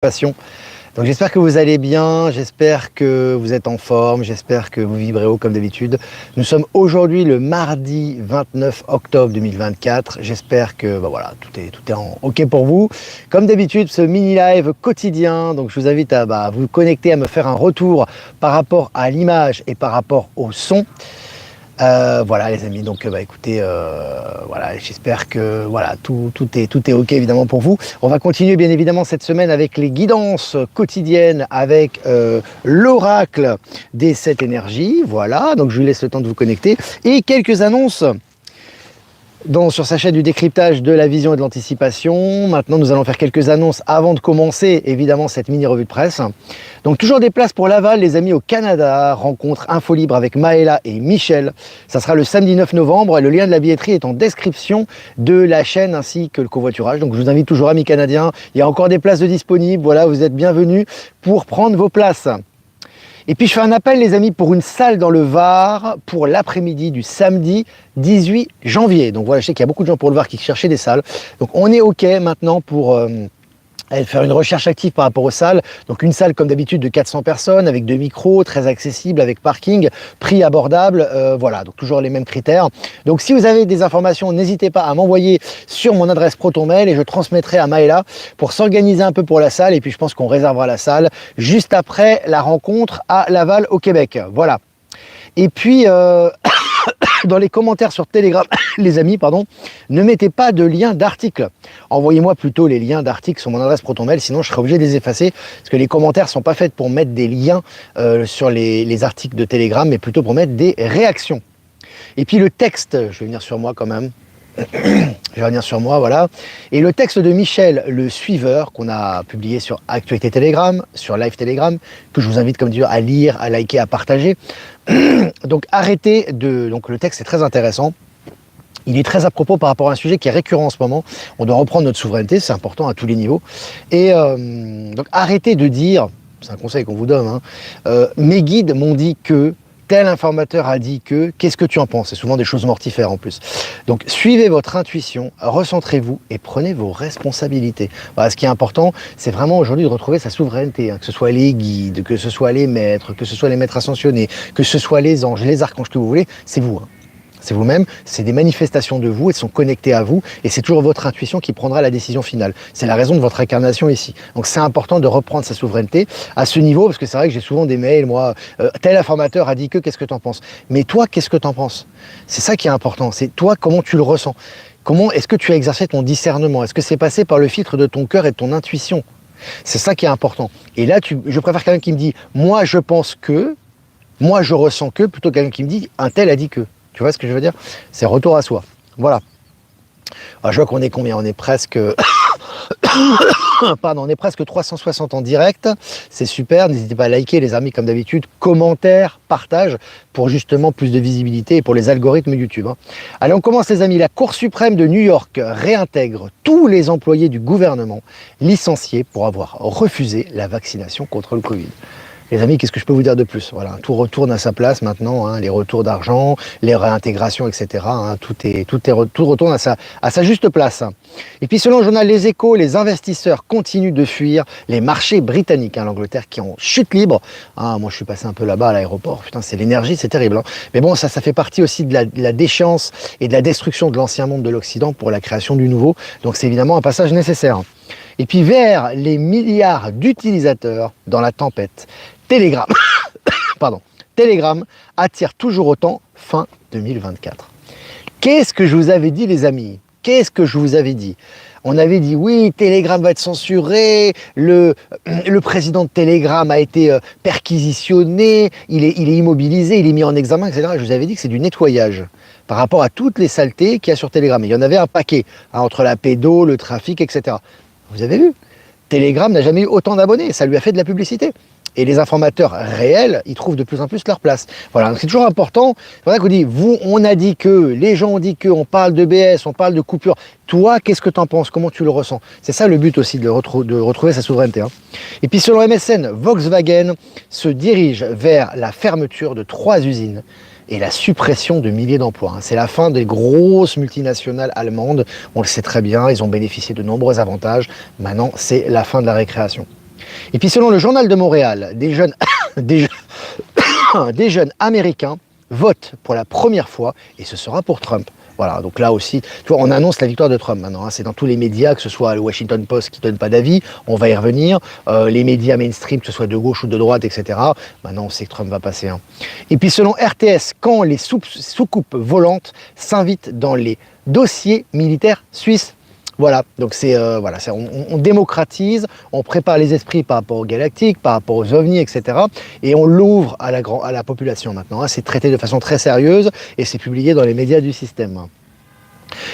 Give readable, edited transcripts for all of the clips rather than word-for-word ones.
Passion. Donc j'espère que vous allez bien, j'espère que vous êtes en forme, j'espère que vous vibrez haut comme d'habitude. Nous sommes aujourd'hui le mardi 29 octobre 2024. J'espère que voilà, tout est en OK pour vous. Comme d'habitude, ce mini live quotidien, donc je vous invite à vous connecter, à me faire un retour par rapport à l'image et par rapport au son. Voilà les amis, donc écoutez, voilà, j'espère que voilà, tout est OK évidemment pour vous. On va continuer bien évidemment cette semaine avec les guidances quotidiennes, avec l'oracle des 7 énergies. Voilà, donc je vous laisse le temps de vous connecter. Et quelques annonces sur sa chaîne du décryptage de la vision et de l'anticipation. Maintenant, nous allons faire quelques annonces avant de commencer, évidemment, cette mini-revue de presse. Donc, toujours des places pour Laval, les amis, au Canada. Rencontre Info Libre avec Maëla et Michel. Ça sera le samedi 9 novembre et le lien de la billetterie est en description de la chaîne ainsi que le covoiturage. Donc, je vous invite toujours, amis canadiens. Il y a encore des places de disponibles. Voilà, vous êtes bienvenus pour prendre vos places. Et puis je fais un appel les amis pour une salle dans le Var pour l'après-midi du samedi 18 janvier. Donc voilà, je sais qu'il y a beaucoup de gens pour le Var qui cherchaient des salles. Donc on est OK maintenant pour faire une recherche active par rapport aux salles. Donc une salle comme d'habitude de 400 personnes avec 2 micros, très accessible, avec parking, prix abordable. Voilà, donc toujours les mêmes critères. Donc si vous avez des informations, n'hésitez pas à m'envoyer sur mon adresse ProtonMail et je transmettrai à Maëla pour s'organiser un peu pour la salle. Et puis je pense qu'on réservera la salle juste après la rencontre à Laval au Québec. Voilà. Et puis dans les commentaires sur Telegram, les amis, pardon, ne mettez pas de lien d'article. Envoyez-moi plutôt les liens d'articles sur mon adresse ProtonMail, sinon je serai obligé de les effacer, parce que les commentaires ne sont pas faits pour mettre des liens sur les articles de Telegram, mais plutôt pour mettre des réactions. Et puis le texte, je vais venir sur moi quand même. Je vais revenir sur moi, voilà. Et le texte de Michel, le suiveur, qu'on a publié sur Actualité Telegram, sur Live Telegram, que je vous invite, comme dire, à lire, à liker, à partager. Donc donc le texte est très intéressant. Il est très à propos par rapport à un sujet qui est récurrent en ce moment. On doit reprendre notre souveraineté, c'est important à tous les niveaux. Et donc arrêtez de dire, c'est un conseil qu'on vous donne, hein, mes guides m'ont dit que, tel informateur a dit que, qu'est-ce que tu en penses? C'est souvent des choses mortifères en plus. Donc suivez votre intuition, recentrez-vous et prenez vos responsabilités. Voilà, ce qui est important, c'est vraiment aujourd'hui de retrouver sa souveraineté, hein, que ce soit les guides, que ce soit les maîtres, que ce soit les maîtres ascensionnés, que ce soit les anges, les archanges que vous voulez, c'est vous. Hein. C'est vous-même, c'est des manifestations de vous, elles sont connectées à vous et c'est toujours votre intuition qui prendra la décision finale. C'est la raison de votre incarnation ici. Donc c'est important de reprendre sa souveraineté à ce niveau, parce que c'est vrai que j'ai souvent des mails, moi, tel informateur a dit que, qu'est-ce que tu en penses? Mais toi, qu'est-ce que tu en penses? C'est ça qui est important, c'est toi, comment tu le ressens? Comment est-ce que tu as exercé ton discernement? Est-ce que c'est passé par le filtre de ton cœur et de ton intuition? C'est ça qui est important. Et là, je préfère quelqu'un qui me dit, moi je pense que, moi je ressens que, plutôt que quelqu'un qui me dit, un tel a dit que. Tu vois ce que je veux dire? C'est retour à soi. Voilà. Alors, je vois qu'on est combien? On est presque... Pardon, on est presque 360 en direct. C'est super. N'hésitez pas à liker les amis comme d'habitude. Commentaires, partage pour justement plus de visibilité et pour les algorithmes YouTube. Hein. Allez, on commence les amis. La Cour suprême de New York réintègre tous les employés du gouvernement licenciés pour avoir refusé la vaccination contre le Covid. Les amis, qu'est-ce que je peux vous dire de plus? Voilà, tout retourne à sa place maintenant, hein, les retours d'argent, les réintégrations, etc. Hein, tout retourne à sa juste place. Et puis selon le journal Les Échos, les investisseurs continuent de fuir les marchés britanniques, hein, l'Angleterre qui est en chute libre. Ah, moi je suis passé un peu là-bas à l'aéroport, putain c'est l'énergie, c'est terrible. Hein. Mais bon, ça fait partie aussi de la déchéance et de la destruction de l'ancien monde de l'Occident pour la création du nouveau. Donc c'est évidemment un passage nécessaire. Et puis vers les milliards d'utilisateurs dans la tempête, Telegram, Telegram attire toujours autant fin 2024. Qu'est-ce que je vous avais dit les amis? Qu'est-ce que je vous avais dit? On avait dit oui, Telegram va être censuré, le président de Telegram a été perquisitionné, il est immobilisé, il est mis en examen, etc. Je vous avais dit que c'est du nettoyage par rapport à toutes les saletés qu'il y a sur Telegram. Et il y en avait un paquet, hein, entre la pédo, le trafic, etc. Vous avez vu? Telegram n'a jamais eu autant d'abonnés, ça lui a fait de la publicité. Et les informateurs réels, ils trouvent de plus en plus leur place. Voilà, donc c'est toujours important. C'est pour ça qu'on dit, on a dit que, les gens ont dit que, on parle de BS, on parle de coupure. Toi, qu'est-ce que tu en penses? Comment tu le ressens? C'est ça le but aussi de retrouver sa souveraineté. Hein. Et puis selon MSN, Volkswagen se dirige vers la fermeture de 3 usines et la suppression de milliers d'emplois. C'est la fin des grosses multinationales allemandes. On le sait très bien, ils ont bénéficié de nombreux avantages. Maintenant, c'est la fin de la récréation. Et puis selon le journal de Montréal, des jeunes, des, des jeunes américains votent pour la première fois, et ce sera pour Trump. Voilà, donc là aussi, tu vois, on annonce la victoire de Trump maintenant, hein, c'est dans tous les médias, que ce soit le Washington Post qui ne donne pas d'avis, on va y revenir, les médias mainstream, que ce soit de gauche ou de droite, etc. Maintenant, on sait que Trump va passer. Hein. Et puis selon RTS, quand les soucoupes volantes s'invitent dans les dossiers militaires suisses. Voilà, donc voilà, on démocratise, on prépare les esprits par rapport aux galactiques, par rapport aux ovnis, etc. Et on l'ouvre à la population maintenant. Hein. C'est traité de façon très sérieuse et c'est publié dans les médias du système.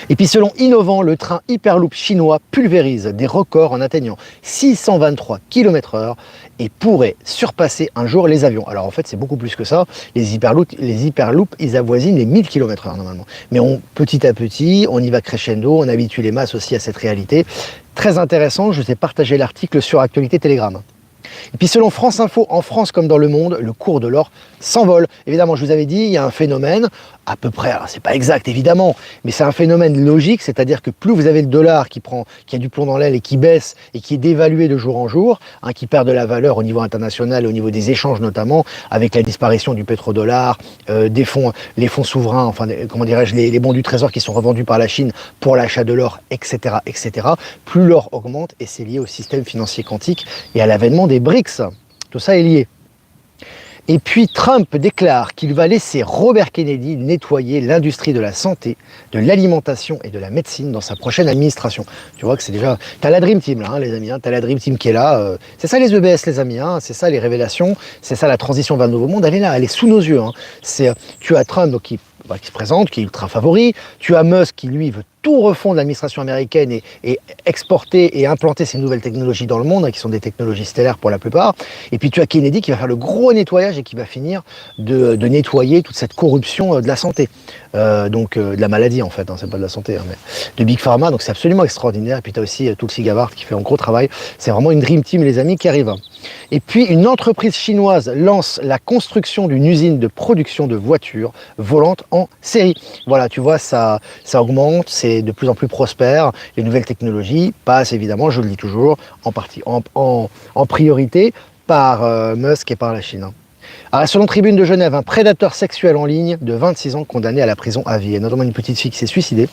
Et puis selon Innovant, le train Hyperloop chinois pulvérise des records en atteignant 623 km/h et pourrait surpasser un jour les avions. Alors en fait c'est beaucoup plus que ça, les Hyperloop ils avoisinent les 1000 km/h normalement. Mais petit à petit, on y va crescendo, on habitue les masses aussi à cette réalité. Très intéressant, je vous ai partagé l'article sur Actualité Télégramme. Et puis selon France Info, en France comme dans le monde, le cours de l'or s'envole. Évidemment, je vous avais dit, il y a un phénomène, à peu près, alors c'est pas exact évidemment, mais c'est un phénomène logique, c'est-à-dire que plus vous avez le dollar qui a du plomb dans l'aile et qui baisse et qui est dévalué de jour en jour, hein, qui perd de la valeur au niveau international et au niveau des échanges notamment, avec la disparition du pétrodollar, les fonds souverains, enfin comment dirais-je, les bons du trésor qui sont revendus par la Chine pour l'achat de l'or, etc., etc. Plus l'or augmente et c'est lié au système financier quantique et à l'avènement des BRICS. Tout ça est lié. Et puis Trump déclare qu'il va laisser Robert Kennedy nettoyer l'industrie de la santé, de l'alimentation et de la médecine dans sa prochaine administration. Tu vois que c'est déjà... T'as la Dream Team là, hein, les amis, hein, t'as la Dream Team qui est là. C'est ça les EBS les amis, hein, c'est ça les révélations, c'est ça la transition vers le nouveau monde, elle est là, elle est sous nos yeux. Hein. Tu as Trump donc, qui se présente, qui est ultra favori, tu as Musk qui lui veut tout refondre l'administration américaine et exporter et implanter ces nouvelles technologies dans le monde, hein, qui sont des technologies stellaires pour la plupart. Et puis tu as Kennedy qui va faire le gros nettoyage et qui va finir de nettoyer toute cette corruption de la santé. De la maladie en fait, hein, c'est pas de la santé, hein, mais de Big Pharma, donc c'est absolument extraordinaire. Et puis tu as aussi Tulsi Gabbard qui fait un gros travail. C'est vraiment une Dream Team les amis qui arrive. Et puis une entreprise chinoise lance la construction d'une usine de production de voitures volantes en série. Voilà, tu vois, ça augmente, c'est de plus en plus prospère. Les nouvelles technologies passent évidemment, je le dis toujours, en priorité par Musk et par la Chine. Alors, selon Tribune de Genève, un prédateur sexuel en ligne de 26 ans condamné à la prison à vie. Et notamment une petite fille qui s'est suicidée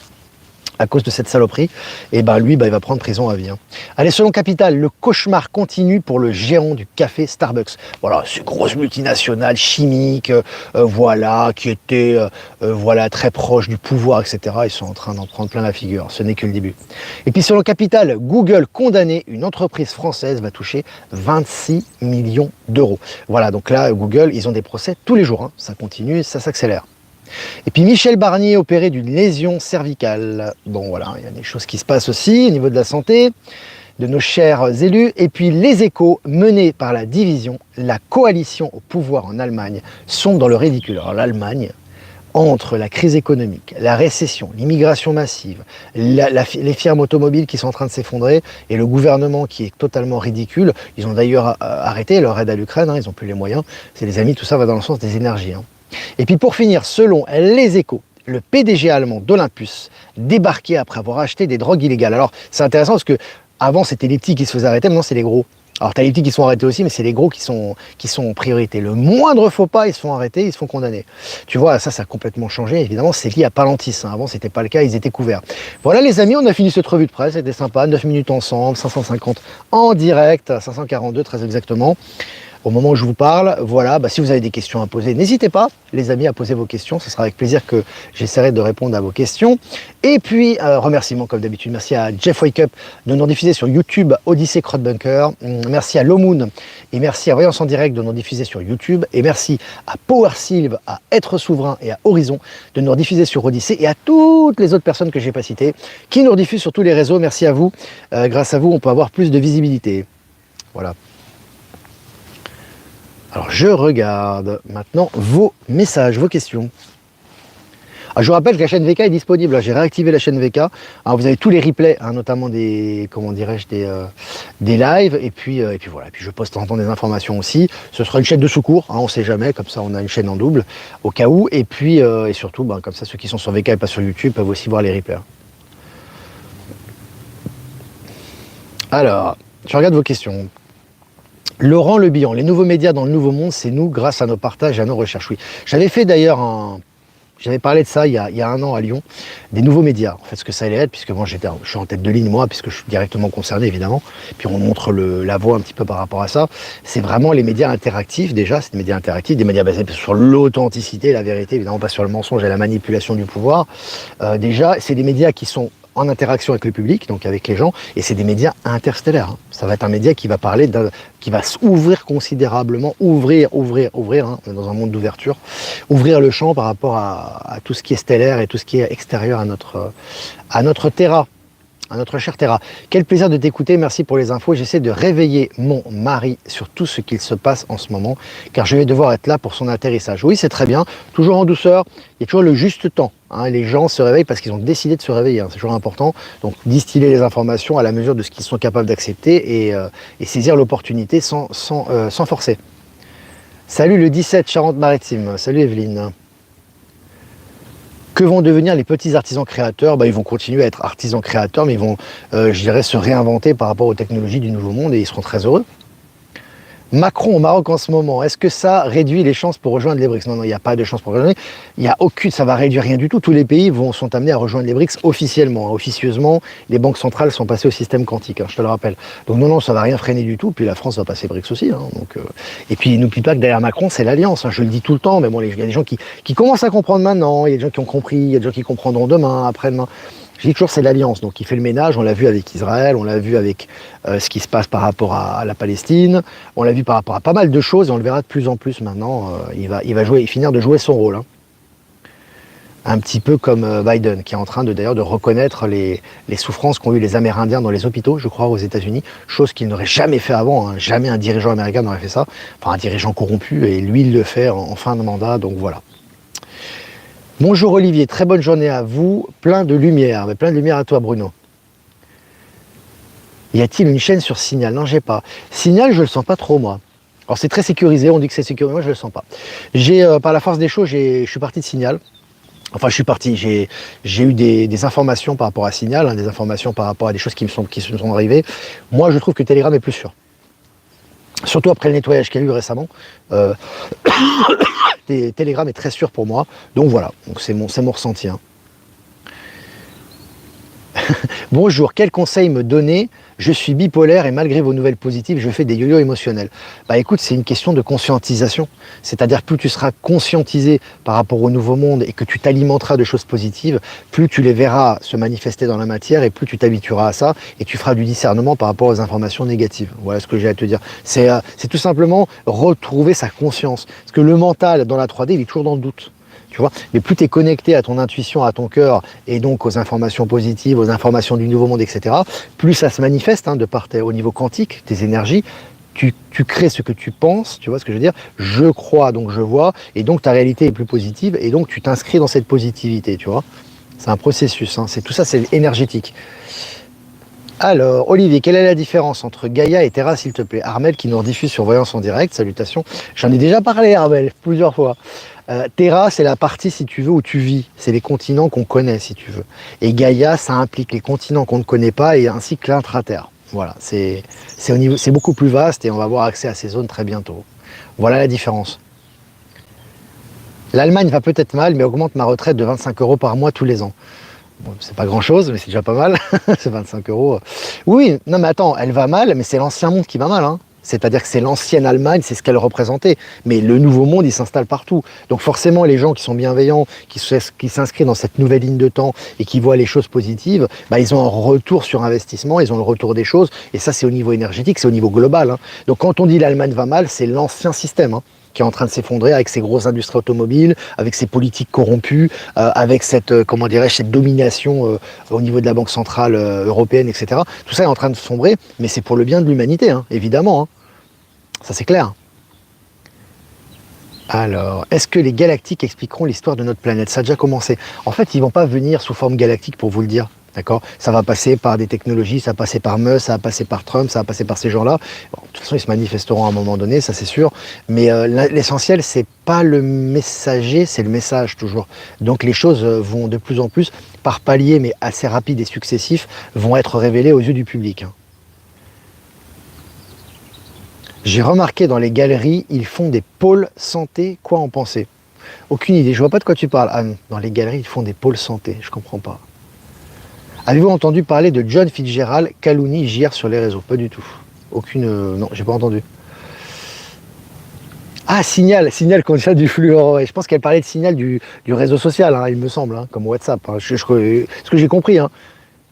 à cause de cette saloperie, et lui, il va prendre prison à vie. Hein. Allez, selon Capital, le cauchemar continue pour le géant du café Starbucks. Voilà, ces grosses multinationales chimiques, qui étaient très proches du pouvoir, etc. Ils sont en train d'en prendre plein la figure. Ce n'est que le début. Et puis selon Capital, Google condamné, une entreprise française va toucher 26 millions d'euros. Voilà, donc là, Google, ils ont des procès tous les jours. Hein. Ça continue, ça s'accélère. Et puis Michel Barnier opéré d'une lésion cervicale. Bon voilà, il y a des choses qui se passent aussi au niveau de la santé de nos chers élus. Et puis les Échos, menés par la division, la coalition au pouvoir en Allemagne, sont dans le ridicule. Alors l'Allemagne, entre la crise économique, la récession, l'immigration massive, les firmes automobiles qui sont en train de s'effondrer et le gouvernement qui est totalement ridicule, ils ont d'ailleurs arrêté leur aide à l'Ukraine, hein, ils n'ont plus les moyens. C'est les amis, tout ça va dans le sens des énergies. Hein. Et puis pour finir, selon les Échos, le PDG allemand d'Olympus débarqué après avoir acheté des drogues illégales. Alors c'est intéressant parce que avant c'était les petits qui se faisaient arrêter, maintenant c'est les gros. Alors t'as les petits qui sont arrêtés aussi, mais c'est les gros qui sont en priorité. Le moindre faux pas, ils se font arrêter, ils se font condamner. Tu vois, ça a complètement changé. Évidemment, c'est lié à Palantis. Hein. Avant, c'était pas le cas, ils étaient couverts. Voilà les amis, on a fini cette revue de presse, c'était sympa. 9 minutes ensemble, 550 en direct, 542 très exactement. Au moment où je vous parle, voilà, si vous avez des questions à poser, n'hésitez pas, les amis, à poser vos questions. Ce sera avec plaisir que j'essaierai de répondre à vos questions. Et puis, remerciements comme d'habitude. Merci à Jeff Wake Up de nous diffuser sur YouTube, Odyssey Crowdbunker. Merci à Lomoon et merci à Voyance en Direct de nous diffuser sur YouTube. Et merci à Power Sylve, à Être Souverain et à Horizon de nous diffuser sur Odyssey et à toutes les autres personnes que je n'ai pas citées qui nous diffusent sur tous les réseaux. Merci à vous. Grâce à vous, on peut avoir plus de visibilité. Voilà. Alors je regarde maintenant vos messages, vos questions. Alors, je vous rappelle que la chaîne VK est disponible. J'ai réactivé la chaîne VK. Alors, vous avez tous les replays, hein, notamment des lives. Et puis voilà. Et puis je poste de temps en temps des informations aussi. Ce sera une chaîne de secours. Hein, on ne sait jamais. Comme ça, on a une chaîne en double au cas où. Et puis et surtout, comme ça, ceux qui sont sur VK et pas sur YouTube peuvent aussi voir les replays. Alors, je regarde vos questions. Laurent Le Bihan, les nouveaux médias dans le nouveau monde, c'est nous grâce à nos partages et à nos recherches. Oui, j'avais fait d'ailleurs j'avais parlé de ça il y a 1 an à Lyon, des nouveaux médias, en fait, ce que ça allait être, puisque moi je suis en tête de ligne, moi, puisque je suis directement concerné, évidemment, puis on montre la voie un petit peu par rapport à ça. C'est vraiment les médias interactifs, déjà, c'est des médias interactifs, des médias basés sur l'authenticité, la vérité, évidemment pas sur le mensonge et la manipulation du pouvoir. Déjà, c'est des médias qui sont en interaction avec le public, donc avec les gens, et c'est des médias interstellaires. Hein. Ça va être un média qui va parler, qui va s'ouvrir considérablement, ouvrir, hein, dans un monde d'ouverture, ouvrir le champ par rapport à tout ce qui est stellaire et tout ce qui est extérieur à notre terra. À notre cher Terra. Quel plaisir de t'écouter, merci pour les infos. J'essaie de réveiller mon mari sur tout ce qu'il se passe en ce moment, car je vais devoir être là pour son atterrissage. Oui, c'est très bien, toujours en douceur, il y a toujours le juste temps. Hein. Les gens se réveillent parce qu'ils ont décidé de se réveiller, hein. C'est toujours important. Donc distiller les informations à la mesure de ce qu'ils sont capables d'accepter et saisir l'opportunité sans forcer. Salut le 17 Charente-Maritime, salut Evelyne. Que vont devenir les petits artisans créateurs? Ils vont continuer à être artisans créateurs, mais ils vont, je dirais, se réinventer par rapport aux technologies du nouveau monde et ils seront très heureux. Macron au Maroc en ce moment, est-ce que ça réduit les chances pour rejoindre les BRICS? Non, il n'y a pas de chance pour rejoindre. Il n'y a aucune, ça va réduire rien du tout. Tous les pays sont amenés à rejoindre les BRICS officiellement. Officieusement, les banques centrales sont passées au système quantique, hein, je te le rappelle. Donc non, ça ne va rien freiner du tout. Puis la France va passer BRICS aussi. Hein, et puis n'oublie pas que derrière Macron, c'est l'Alliance. Hein, je le dis tout le temps, mais bon, il y a des gens qui commencent à comprendre maintenant. Il y a des gens qui ont compris, il y a des gens qui comprendront demain, après-demain. Je dis toujours c'est l'Alliance, donc il fait le ménage, on l'a vu avec Israël, on l'a vu avec ce qui se passe par rapport à la Palestine, on l'a vu par rapport à pas mal de choses, et on le verra de plus en plus maintenant, il va finir de jouer son rôle. Hein. Un petit peu comme Biden, qui est en train d'ailleurs de reconnaître les souffrances qu'ont eu les Amérindiens dans les hôpitaux, je crois, aux États-Unis, chose qu'il n'aurait jamais fait avant, hein. Jamais un dirigeant américain n'aurait fait ça, enfin un dirigeant corrompu, et lui il le fait en fin de mandat, donc voilà. Bonjour Olivier, très bonne journée à vous, plein de lumière, mais plein de lumière à toi Bruno. Y a-t-il une chaîne sur Signal? Non, j'ai pas. Signal, je le sens pas trop moi. Alors c'est très sécurisé, on dit que c'est sécurisé, moi je le sens pas. Par la force des choses, je suis parti de Signal. Enfin, je suis parti, j'ai eu des informations par rapport à Signal, hein, des informations par rapport à des choses qui me sont arrivées. Moi, je trouve que Telegram est plus sûr. Surtout après le nettoyage qu'il y a eu récemment. Telegram est très sûr pour moi. Donc voilà, c'est mon ressenti. Hein. Bonjour, quel conseil me donner? Je suis bipolaire et malgré vos nouvelles positives, je fais des yo-yo émotionnels. Écoute, c'est une question de conscientisation. C'est-à-dire plus tu seras conscientisé par rapport au nouveau monde et que tu t'alimenteras de choses positives, plus tu les verras se manifester dans la matière et plus tu t'habitueras à ça et tu feras du discernement par rapport aux informations négatives. Voilà ce que j'ai à te dire. C'est tout simplement retrouver sa conscience. Parce que le mental dans la 3D, il est toujours dans le doute. Tu vois, mais plus tu es connecté à ton intuition, à ton cœur, et donc aux informations positives, aux informations du nouveau monde, etc., plus ça se manifeste hein, au niveau quantique, tes énergies, tu crées ce que tu penses, tu vois ce que je veux dire? Je crois, donc je vois, et donc ta réalité est plus positive, et donc tu t'inscris dans cette positivité, tu vois. C'est un processus, hein, tout ça, c'est énergétique. Alors, Olivier, quelle est la différence entre Gaïa et Terra, s'il te plaît? Armel qui nous rediffuse sur Voyance en direct, salutations. J'en ai déjà parlé, Armel, plusieurs fois. Terra, c'est la partie, si tu veux, où tu vis. C'est les continents qu'on connaît, si tu veux. Et Gaïa, ça implique les continents qu'on ne connaît pas et ainsi que l'intraterre. Voilà, c'est beaucoup plus vaste et on va avoir accès à ces zones très bientôt. Voilà la différence. L'Allemagne va peut-être mal, mais augmente ma retraite de 25 € par mois tous les ans. Bon, c'est pas grand-chose, mais c'est déjà pas mal. C'est 25 €. Oui, non mais attends, elle va mal, mais c'est l'ancien monde qui va mal, hein. C'est-à-dire que c'est l'ancienne Allemagne, c'est ce qu'elle représentait. Mais le nouveau monde, il s'installe partout. Donc forcément, les gens qui sont bienveillants, qui s'inscrivent dans cette nouvelle ligne de temps et qui voient les choses positives, ils ont un retour sur investissement, ils ont le retour des choses. Et ça, c'est au niveau énergétique, c'est au niveau global. Hein. Donc quand on dit l'Allemagne va mal, c'est l'ancien système. Hein, qui est en train de s'effondrer avec ses grosses industries automobiles, avec ses politiques corrompues, avec cette domination au niveau de la Banque centrale européenne, etc. Tout ça est en train de sombrer, mais c'est pour le bien de l'humanité, hein, évidemment. Hein. Ça, c'est clair. Alors, est-ce que les galactiques expliqueront l'histoire de notre planète? Ça a déjà commencé. En fait, ils ne vont pas venir sous forme galactique pour vous le dire. D'accord? Ça va passer par des technologies, ça va passer par Musk, ça va passer par Trump, ça va passer par ces gens-là. Bon, de toute façon, ils se manifesteront à un moment donné, ça c'est sûr. Mais l'essentiel, c'est pas le messager, c'est le message toujours. Donc les choses vont de plus en plus, par paliers, mais assez rapides et successifs, vont être révélées aux yeux du public. J'ai remarqué dans les galeries, ils font des pôles santé. Quoi en penser? Aucune idée, je vois pas de quoi tu parles, Anne. Dans les galeries, ils font des pôles santé, je comprends pas. Avez-vous entendu parler de John Fitzgerald Calooney JR sur les réseaux? Pas du tout. Aucune... non, j'ai pas entendu. Ah, Signal contient du fluor. Ouais. Je pense qu'elle parlait de Signal du réseau social, hein, il me semble, hein, comme WhatsApp. Hein. Ce que j'ai compris, hein.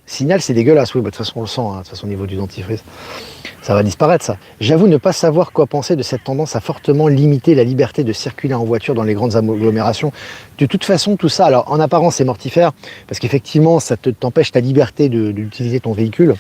Signal, c'est dégueulasse, oui, bah, de toute façon, on le sent, hein, de toute façon, au niveau du dentifrice. Ça va disparaître, ça. J'avoue ne pas savoir quoi penser de cette tendance à fortement limiter la liberté de circuler en voiture dans les grandes agglomérations. De toute façon, tout ça, alors en apparence, c'est mortifère, parce qu'effectivement, ça t'empêche ta liberté d'utiliser ton véhicule.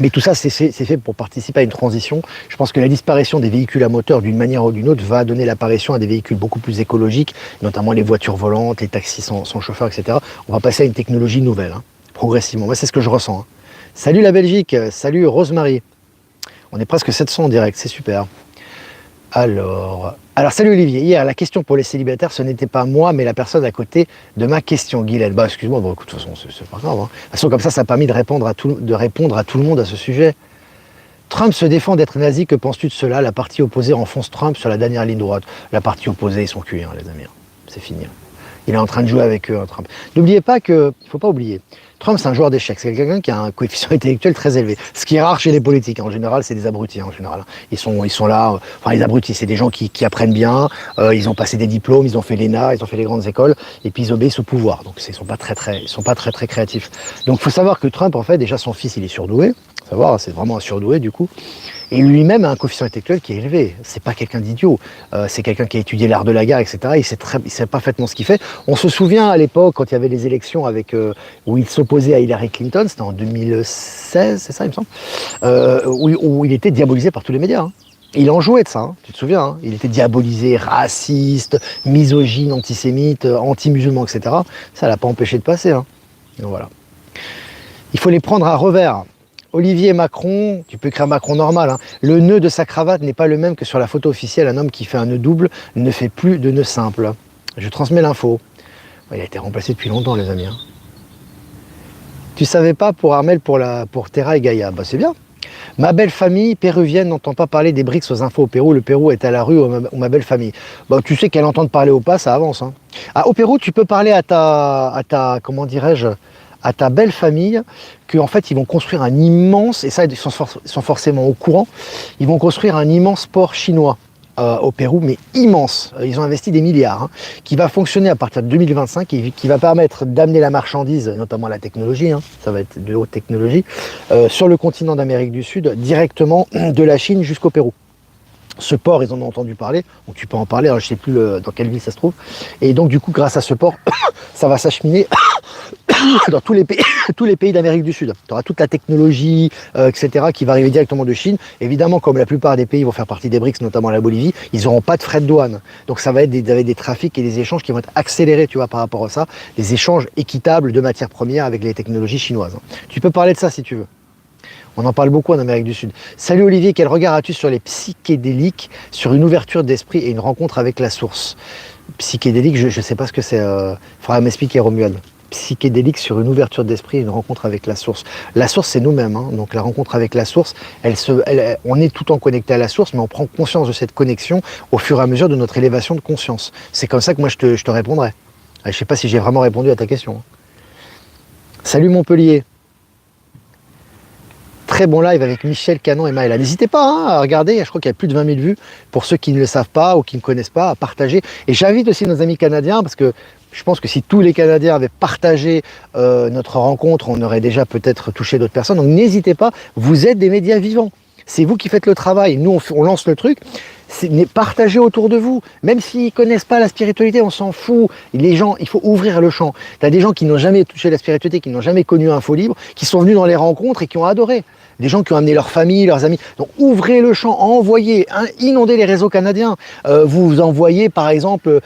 Mais tout ça, c'est fait pour participer à une transition. Je pense que la disparition des véhicules à moteur, d'une manière ou d'une autre, va donner l'apparition à des véhicules beaucoup plus écologiques, notamment les voitures volantes, les taxis sans chauffeur, etc. On va passer à une technologie nouvelle, hein, progressivement. Moi, c'est ce que je ressens. Hein. Salut la Belgique, salut Rosemary. On est presque 700 en direct, c'est super. Alors, salut Olivier. Hier, la question pour les célibataires, ce n'était pas moi, mais la personne à côté de ma question, Guylaine. Bah, excuse-moi, bon, écoute, de toute façon, c'est pas grave. Hein. De toute façon, comme ça a permis de répondre à tout le monde à ce sujet. Trump se défend d'être nazi. Que penses-tu de cela? La partie opposée enfonce Trump sur la dernière ligne droite. La partie opposée, ils sont cuits, hein, les amis. C'est fini. Hein. Il est en train de jouer avec eux, hein, Trump. N'oubliez pas que, il ne faut pas oublier, Trump, c'est un joueur d'échecs. C'est quelqu'un qui a un coefficient intellectuel très élevé. Ce qui est rare chez les politiques. En général, c'est des abrutis. En général, ils sont là. Enfin, les abrutis, c'est des gens qui apprennent bien. Ils ont passé des diplômes, ils ont fait l'ENA, ils ont fait les grandes écoles, et puis ils obéissent au pouvoir. Donc, ils sont pas très créatifs. Donc, il faut savoir que Trump, en fait, déjà son fils, il est surdoué. Savoir, c'est vraiment un surdoué du coup. Et lui-même a un coefficient intellectuel qui est élevé. C'est pas quelqu'un d'idiot. C'est quelqu'un qui a étudié l'art de la guerre, etc. Il sait parfaitement ce qu'il fait. On se souvient à l'époque, quand il y avait les élections où il s'opposait à Hillary Clinton, c'était en 2016, c'est ça, il me semble, où il était diabolisé par tous les médias. Hein. Il en jouait de ça, hein, tu te souviens. Hein. Il était diabolisé, raciste, misogyne, antisémite, anti-musulman, etc. Ça l'a pas empêché de passer. Hein. Donc voilà. Il faut les prendre à revers. Olivier Macron, tu peux écrire Macron normal, hein. Le nœud de sa cravate n'est pas le même que sur la photo officielle. Un homme qui fait un nœud double ne fait plus de nœud simple. Je transmets l'info. Il a été remplacé depuis longtemps, les amis. Hein. Tu savais pas pour Armel, pour Terra et Gaïa? Bah, c'est bien. Ma belle famille péruvienne n'entend pas parler des BRICS aux infos au Pérou. Le Pérou est à la rue ou ma belle famille. Bah, tu sais qu'elle entend parler ou pas, ça avance. Hein. Ah, au Pérou, tu peux parler à ta comment dirais-je, à ta belle famille, qu'en fait ils vont construire un immense, et ça ils sont forcément au courant, ils vont construire un immense port chinois au Pérou, mais immense. Ils ont investi des milliards, hein, qui va fonctionner à partir de 2025 et qui va permettre d'amener la marchandise, notamment la technologie, hein, ça va être de haute technologie, sur le continent d'Amérique du Sud, directement de la Chine jusqu'au Pérou. Ce port, ils en ont entendu parler, donc tu peux en parler, hein, je ne sais plus dans quelle ville ça se trouve, et donc du coup grâce à ce port, ça va s'acheminer dans tous les pays d'Amérique du Sud. Tu auras toute la technologie, etc., qui va arriver directement de Chine. Évidemment, comme la plupart des pays vont faire partie des BRICS, notamment la Bolivie, ils n'auront pas de frais de douane. Donc ça va être des trafics et des échanges qui vont être accélérés, tu vois, par rapport à ça, des échanges équitables de matières premières avec les technologies chinoises. Tu peux parler de ça si tu veux. On en parle beaucoup en Amérique du Sud. Salut Olivier, quel regard as-tu sur les psychédéliques, sur une ouverture d'esprit et une rencontre avec la source? Psychédélique, je ne sais pas ce que c'est. Faudra m'expliquer, Romuald. Psychédélique sur une ouverture d'esprit et une rencontre avec la source. La source, c'est nous-mêmes. Hein. Donc la rencontre avec la source, on est tout le temps connecté à la source, mais on prend conscience de cette connexion au fur et à mesure de notre élévation de conscience. C'est comme ça que moi je te répondrai. Je ne sais pas si j'ai vraiment répondu à ta question. Salut Montpellier. Très bon live avec Michel Canon et Maëla. N'hésitez pas hein, à regarder, je crois qu'il y a plus de 20 000 vues. Pour ceux qui ne le savent pas ou qui ne connaissent pas, à partager. Et j'invite aussi nos amis canadiens, parce que je pense que si tous les Canadiens avaient partagé notre rencontre, on aurait déjà peut-être touché d'autres personnes. Donc n'hésitez pas, vous êtes des médias vivants. C'est vous qui faites le travail. Nous, on lance le truc. Partagez autour de vous. Même s'ils ne connaissent pas la spiritualité, on s'en fout. Les gens, il faut ouvrir le champ. Tu as des gens qui n'ont jamais touché la spiritualité, qui n'ont jamais connu Info Libre, qui sont venus dans les rencontres et qui ont adoré. Des gens qui ont amené leur famille, leurs amis. Donc ouvrez le champ, envoyez, inondez les réseaux canadiens. Vous envoyez par exemple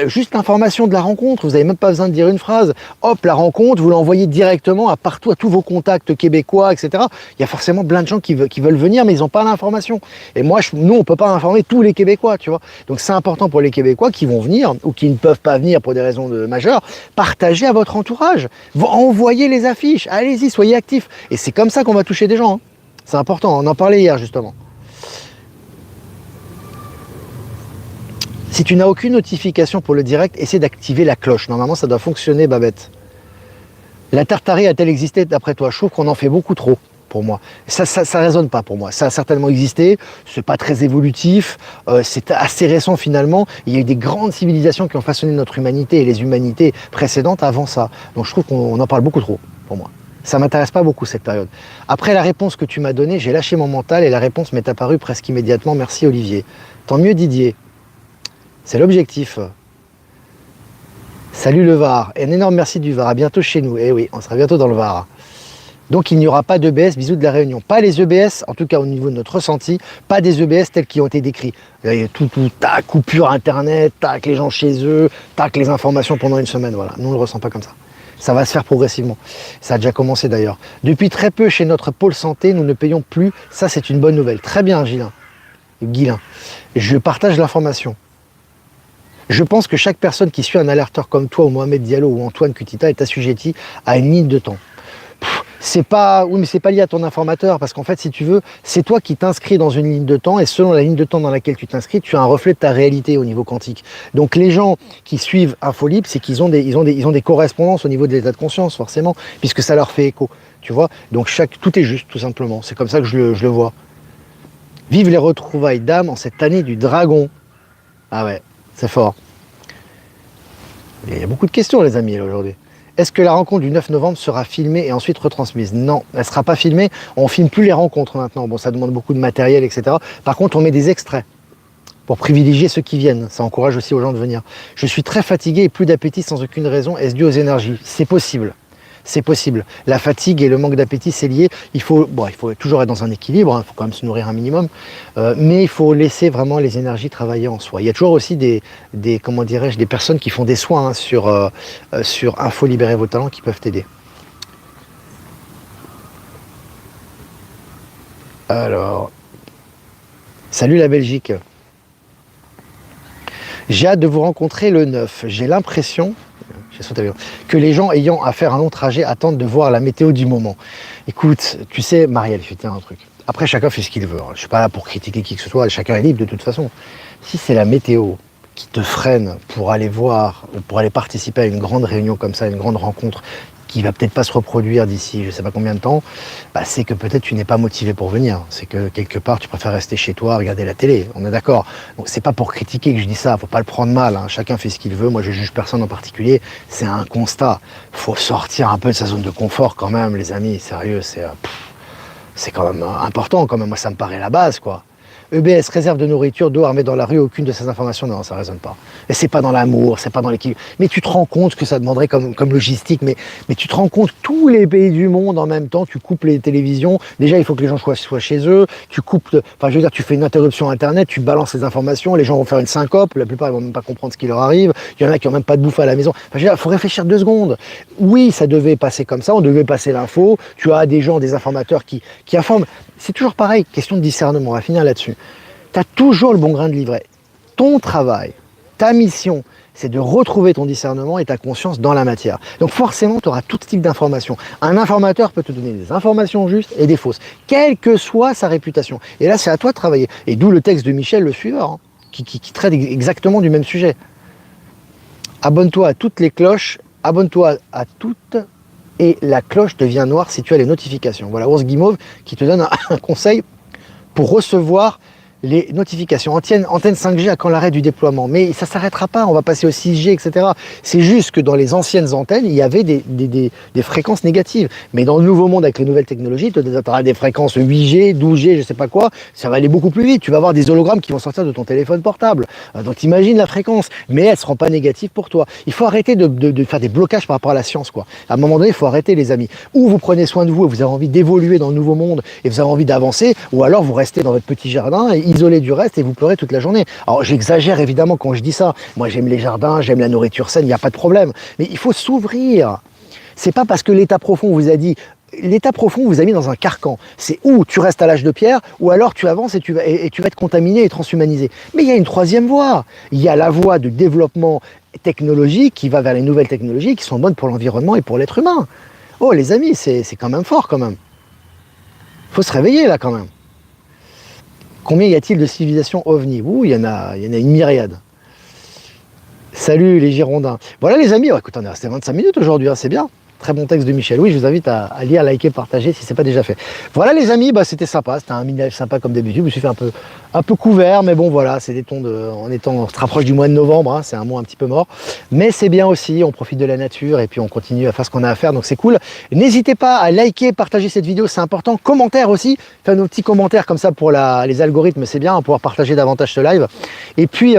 juste l'information de la rencontre. Vous n'avez même pas besoin de dire une phrase. Hop, la rencontre, vous l'envoyez directement à partout, à tous vos contacts québécois, etc. Il y a forcément plein de gens qui veulent venir, mais ils n'ont pas l'information. Et moi, nous, on ne peut pas informer tous les Québécois, tu vois. Donc c'est important pour les Québécois qui vont venir ou qui ne peuvent pas venir pour des raisons majeures, partagez à votre entourage. Envoyez les affiches. Allez-y, soyez actifs. Et c'est comme ça qu'on va toucher des gens. Hein. C'est important, on en parlait hier justement. Si tu n'as aucune notification pour le direct, essaie d'activer la cloche. Normalement, ça doit fonctionner, Babette. La Tartarie a-t-elle existé d'après toi? Je trouve qu'on en fait beaucoup trop, pour moi. Ça résonne pas pour moi. Ça a certainement existé, c'est pas très évolutif, c'est assez récent finalement. Il y a eu des grandes civilisations qui ont façonné notre humanité et les humanités précédentes avant ça. Donc je trouve qu'on en parle beaucoup trop, pour moi. Ça m'intéresse pas beaucoup cette période. Après la réponse que tu m'as donnée, j'ai lâché mon mental et la réponse m'est apparue presque immédiatement. Merci Olivier. Tant mieux Didier. C'est l'objectif. Salut le Var. Et un énorme merci du Var. À bientôt chez nous. Eh oui, on sera bientôt dans le Var. Donc il n'y aura pas d'EBS. Bisous de la Réunion. Pas les EBS, en tout cas au niveau de notre ressenti, pas des EBS tels qui ont été décrits. Tout, tac, coupure internet, tac, les gens chez eux, tac, les informations pendant une semaine. Voilà, nous on ne le ressent pas comme ça. Ça va se faire progressivement. Ça a déjà commencé d'ailleurs. Depuis très peu chez notre pôle santé, nous ne payons plus. Ça c'est une bonne nouvelle. Très bien Guilain. Je partage l'information. Je pense que chaque personne qui suit un alerteur comme toi, ou Mohamed Diallo, ou Antoine Kutita est assujetti à une ligne de temps. Oui, mais c'est pas lié à ton informateur, parce qu'en fait, si tu veux, c'est toi qui t'inscris dans une ligne de temps, et selon la ligne de temps dans laquelle tu t'inscris, tu as un reflet de ta réalité au niveau quantique. Donc les gens qui suivent InfoLib, c'est qu'ils ont des correspondances au niveau de l'état de conscience, forcément, puisque ça leur fait écho, tu vois. Donc tout est juste, tout simplement. C'est comme ça que je le vois. Vive les retrouvailles d'âme en cette année du dragon. Ah ouais. C'est fort. Il y a beaucoup de questions, les amis, aujourd'hui. Est-ce que la rencontre du 9 novembre sera filmée et ensuite retransmise? Non, elle ne sera pas filmée. On ne filme plus les rencontres maintenant. Bon, ça demande beaucoup de matériel, etc. Par contre, on met des extraits pour privilégier ceux qui viennent. Ça encourage aussi aux gens de venir. Je suis très fatigué et plus d'appétit sans aucune raison. Est-ce dû aux énergies? C'est possible. C'est possible. La fatigue et le manque d'appétit, c'est lié. Il faut toujours être dans un équilibre, il faut quand même se nourrir un minimum, mais il faut laisser vraiment les énergies travailler en soi. Il y a toujours aussi des personnes qui font des soins sur Info Libérez vos talents qui peuvent t'aider. Alors, salut la Belgique. J'ai hâte de vous rencontrer le 9. J'ai l'impression que les gens ayant à faire un long trajet attendent de voir la météo du moment. Écoute, tu sais, Marielle, je vais te dire un truc. Après, chacun fait ce qu'il veut. Je ne suis pas là pour critiquer qui que ce soit, chacun est libre de toute façon. Si c'est la météo qui te freine pour aller voir, ou pour aller participer à une grande réunion comme ça, une grande rencontre, qui va peut-être pas se reproduire d'ici je ne sais pas combien de temps, c'est que peut-être tu n'es pas motivé pour venir. C'est que quelque part tu préfères rester chez toi, regarder la télé. On est d'accord. Donc c'est pas pour critiquer que je dis ça, faut pas le prendre mal. Chacun fait ce qu'il veut. Moi je juge personne en particulier. C'est un constat. Faut sortir un peu de sa zone de confort quand même, les amis. Sérieux, c'est quand même important quand même. Moi ça me paraît la base quoi. EBS, réserve de nourriture, d'eau armée dans la rue, aucune de ces informations, non, ça ne résonne pas. Et c'est pas dans l'amour, c'est pas dans l'équilibre. Mais tu te rends compte que ça demanderait comme logistique, mais tu te rends compte, tous les pays du monde en même temps, tu coupes les télévisions, déjà il faut que les gens soient chez eux, tu fais une interruption internet, tu balances les informations, les gens vont faire une syncope, la plupart ils vont même pas comprendre ce qui leur arrive, il y en a qui ont même pas de bouffe à la maison. Il faut réfléchir 2 secondes. Oui, ça devait passer comme ça, on devait passer l'info, tu as des gens, des informateurs qui informent. C'est toujours pareil, question de discernement, on va finir là-dessus. Tu as toujours le bon grain de livret. Ton travail, ta mission, c'est de retrouver ton discernement et ta conscience dans la matière. Donc forcément, tu auras tout type d'informations. Un informateur peut te donner des informations justes et des fausses, quelle que soit sa réputation. Et là, c'est à toi de travailler. Et d'où le texte de Michel Le Suiveur, qui traite exactement du même sujet. Abonne-toi à toutes les cloches, abonne-toi à toutes... et la cloche devient noire si tu as les notifications. Voilà, Ours Guimauve qui te donne un conseil pour recevoir les notifications. Antenne 5G à quand l'arrêt du déploiement? Mais ça ne s'arrêtera pas, on va passer au 6G, etc. C'est juste que dans les anciennes antennes, il y avait des fréquences négatives. Mais dans le nouveau monde, avec les nouvelles technologies, tu auras des fréquences 8G, 12G, je ne sais pas quoi, ça va aller beaucoup plus vite. Tu vas avoir des hologrammes qui vont sortir de ton téléphone portable. Donc imagine la fréquence, mais elle ne sera pas négative pour toi. Il faut arrêter de faire des blocages par rapport à la science, quoi. À un moment donné, il faut arrêter, les amis. Ou vous prenez soin de vous et vous avez envie d'évoluer dans le nouveau monde et vous avez envie d'avancer, ou alors vous restez dans votre petit jardin et isolé du reste et vous pleurez toute la journée. Alors j'exagère évidemment quand je dis ça. Moi j'aime les jardins, j'aime la nourriture saine, il n'y a pas de problème. Mais il faut s'ouvrir. C'est pas parce que l'état profond vous a dit... L'état profond vous a mis dans un carcan. C'est où tu restes à l'âge de pierre, ou alors tu avances et tu vas être contaminé et transhumanisé. Mais il y a une troisième voie. Il y a la voie de développement technologique qui va vers les nouvelles technologies qui sont bonnes pour l'environnement et pour l'être humain. Oh les amis, c'est quand même fort quand même. Faut se réveiller là quand même. Combien y a-t-il de civilisations ovni? Ouh, il y en a une myriade. Salut les Girondins. Voilà les amis, écoute, on est resté 25 minutes aujourd'hui, hein, c'est bien. Très bon texte de Michel. Oui, je vous invite à lire, liker, partager si ce n'est pas déjà fait. Voilà les amis, c'était sympa, c'était un mini-live sympa comme d'habitude. Je me suis fait un peu couvert, mais bon voilà, c'est des tons on se rapproche du mois de novembre, hein, c'est un mois un petit peu mort. Mais c'est bien aussi, on profite de la nature et puis on continue à faire ce qu'on a à faire, donc c'est cool. N'hésitez pas à liker, partager cette vidéo, c'est important. Commentaires aussi, faire nos petits commentaires comme ça pour les algorithmes, c'est bien, pouvoir partager davantage ce live. Et puis...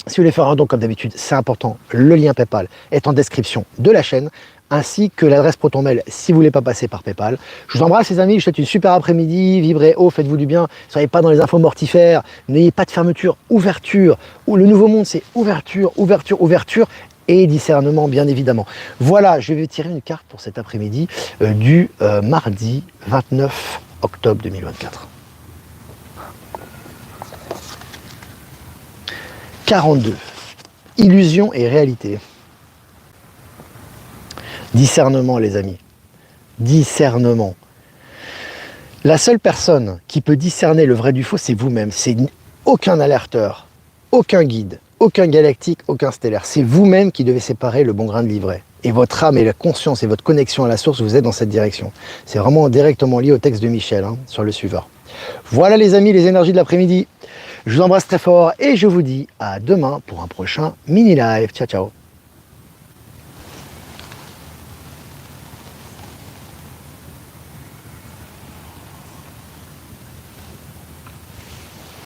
si vous voulez faire un don comme d'habitude, c'est important, le lien PayPal est en description de la chaîne, ainsi que l'adresse ProtonMail si vous ne voulez pas passer par PayPal. Je vous embrasse les amis, je vous souhaite une super après-midi, vibrez haut, faites-vous du bien, ne soyez pas dans les infos mortifères, n'ayez pas de fermeture, ouverture. Le nouveau monde c'est ouverture, ouverture, ouverture et discernement bien évidemment. Voilà, je vais tirer une carte pour cet après-midi du mardi 29 octobre 2024. 42. Illusion et réalité. Discernement, les amis. Discernement. La seule personne qui peut discerner le vrai du faux, c'est vous-même. C'est aucun alerteur, aucun guide, aucun galactique, aucun stellaire. C'est vous-même qui devez séparer le bon grain de l'ivraie. Et votre âme et la conscience et votre connexion à la source, vous êtes dans cette direction. C'est vraiment directement lié au texte de Michel, hein, sur le suiveur. Voilà les amis, les énergies de l'après-midi. Je vous embrasse très fort et je vous dis à demain pour un prochain mini-live. Ciao, ciao.